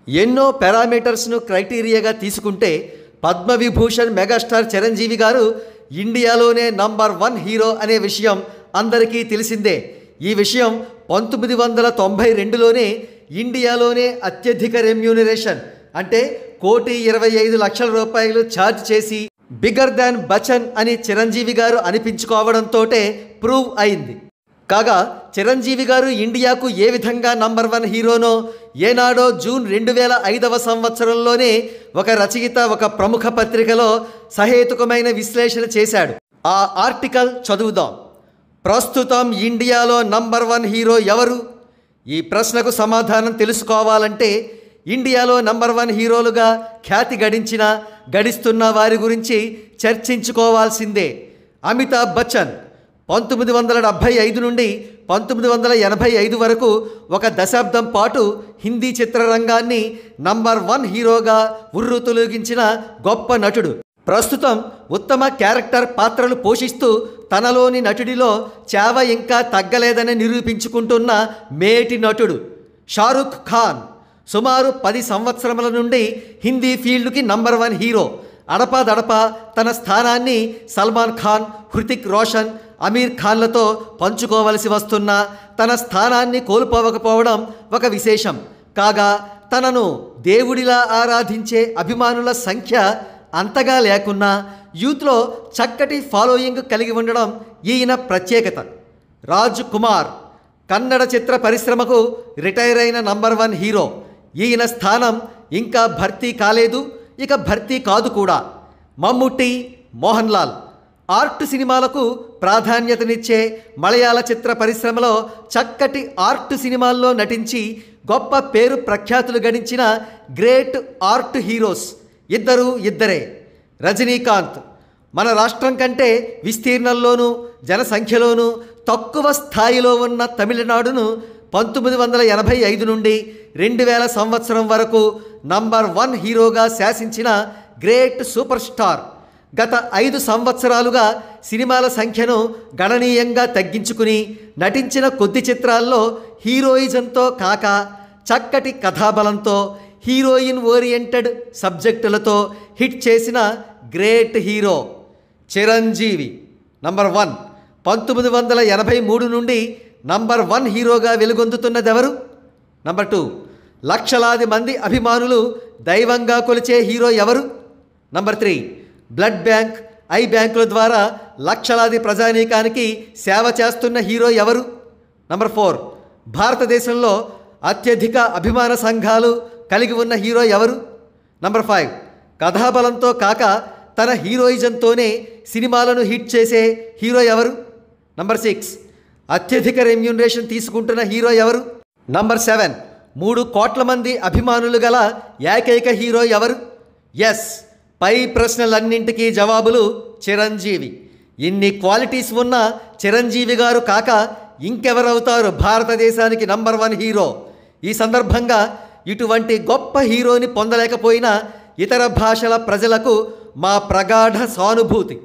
ఎన్నో పారామీటర్స్ను క్రైటీరియాగా తీసుకుంటే పద్మవిభూషణ్ మెగాస్టార్ చిరంజీవి గారు ఇండియాలోనే నంబర్ 1 హీరో అనే విషయం అందరికీ తెలిసిందే. ఈ విషయం 1992లోనే ఇండియాలోనే అత్యధిక రెమ్యూనరేషన్ అంటే ₹1,25,00,000 ఛార్జ్ చేసి బిగ్గర్ దాన్ బచ్చన్ అని చిరంజీవి గారు అనిపించుకోవడంతో ప్రూవ్ అయింది. కాగా చిరంజీవి గారు ఇండియాకు ఏ విధంగా నంబర్ 1 హీరోనో ఏనాడో జూన్ 2005వ సంవత్సరంలోనే ఒక రచయిత ఒక ప్రముఖ పత్రికలో సహేతుకమైన విశ్లేషణ చేశాడు. ఆ ఆర్టికల్ చదువుదాం. ప్రస్తుతం ఇండియాలో నంబర్ 1 హీరో ఎవరు? ఈ ప్రశ్నకు సమాధానం తెలుసుకోవాలంటే ఇండియాలో నంబర్ 1 హీరోలుగా ఖ్యాతి గడిస్తున్న వారి గురించి చర్చించుకోవాల్సిందే. అమితాబ్ బచ్చన్ 1975 నుండి 1985 వరకు ఒక దశాబ్దం పాటు హిందీ చిత్రరంగాన్ని నంబర్ 1 హీరోగా ఉర్రూతలూగించిన గొప్ప నటుడు. ప్రస్తుతం ఉత్తమ క్యారెక్టర్ పాత్రలు పోషిస్తూ తనలోని నటుడిలో చావ ఇంకా తగ్గలేదని నిరూపించుకుంటున్న మేటి నటుడు. షారుఖ్ ఖాన్ సుమారు 10 సంవత్సరముల నుండి హిందీ ఫీల్డ్కి నంబర్ 1 హీరో. అడపాదడపా తన స్థానాన్ని సల్మాన్ ఖాన్, హృతిక్ రోషన్, అమీర్ ఖాన్లతో పంచుకోవలసి వస్తున్న తన స్థానాన్ని కోల్పోవకపోవడం ఒక విశేషం. కాగా తనను దేవుడిలా ఆరాధించే అభిమానుల సంఖ్య అంతగా లేకున్నా యూత్లో చక్కటి ఫాలోయింగ్ కలిగి ఉండడం ఈయన ప్రత్యేకత. రాజ్ కుమార్ కన్నడ చిత్ర పరిశ్రమకు రిటైర్ అయిన నంబర్ 1 హీరో. ఈయన స్థానం ఇంకా భర్తీ కాలేదు, ఇక భర్తీ కాదు కూడా. మమ్ముట్టి, మోహన్ లాల్ ఆర్ట్ సినిమాలకు ప్రాధాన్యతనిచ్చే మలయాళ చిత్ర పరిశ్రమలో చక్కటి ఆర్ట్ సినిమాల్లో నటించి గొప్ప పేరు ప్రఖ్యాతులు గడించిన గ్రేట్ ఆర్ట్ హీరోస్ ఇద్దరే. రజనీకాంత్ మన రాష్ట్రం కంటే విస్తీర్ణంలోనూ జనసంఖ్యలోనూ తక్కువ స్థాయిలో ఉన్న తమిళనాడును 1985 నుండి 2000 సంవత్సరం వరకు నంబర్ 1 హీరోగా శాసించిన గ్రేట్ సూపర్ స్టార్. గత 5 సంవత్సరాలుగా సినిమాల సంఖ్యను గణనీయంగా తగ్గించుకుని నటించిన కొద్ది చిత్రాల్లో హీరోయిజంతో కాక చక్కటి కథాబలంతో హీరోయిన్ ఓరియంటెడ్ సబ్జెక్టులతో హిట్ చేసిన గ్రేట్ హీరో చిరంజీవి. నంబర్ 1 1983 నుండి నంబర్ 1 హీరోగా వెలుగొందుతున్నదెవరు? నంబర్ 2 లక్షలాది మంది అభిమానులు దైవంగా కొలిచే హీరో ఎవరు? నంబర్ 3 బ్లడ్ బ్యాంక్, ఐ బ్యాంకుల ద్వారా లక్షలాది ప్రజానీకానికి సేవ చేస్తున్న హీరో ఎవరు? నంబర్ 4 భారతదేశంలో అత్యధిక అభిమాన సంఘాలు కలిగి ఉన్న హీరో ఎవరు? నంబర్ 5 కథాబలంతో కాక తన హీరోయిజంతోనే సినిమాలను హిట్ చేసే హీరో ఎవరు? నంబర్ 6 అత్యధిక రెమ్యూనరేషన్ తీసుకుంటున్న హీరో ఎవరు? నంబర్ 7 3 కోట్ల మంది అభిమానులు గల ఏకైక హీరో ఎవరు? ఎస్, పై ప్రశ్నలన్నింటికీ జవాబులు చిరంజీవి. ఇన్ని క్వాలిటీస్ ఉన్న చిరంజీవి గారు కాక ఇంకెవరవుతారు భారతదేశానికి నంబర్ 1 హీరో? ఈ సందర్భంగా ఇటువంటి గొప్ప హీరోని పొందలేకపోయిన ఇతర భాషల ప్రజలకు మా ప్రగాఢ సానుభూతి.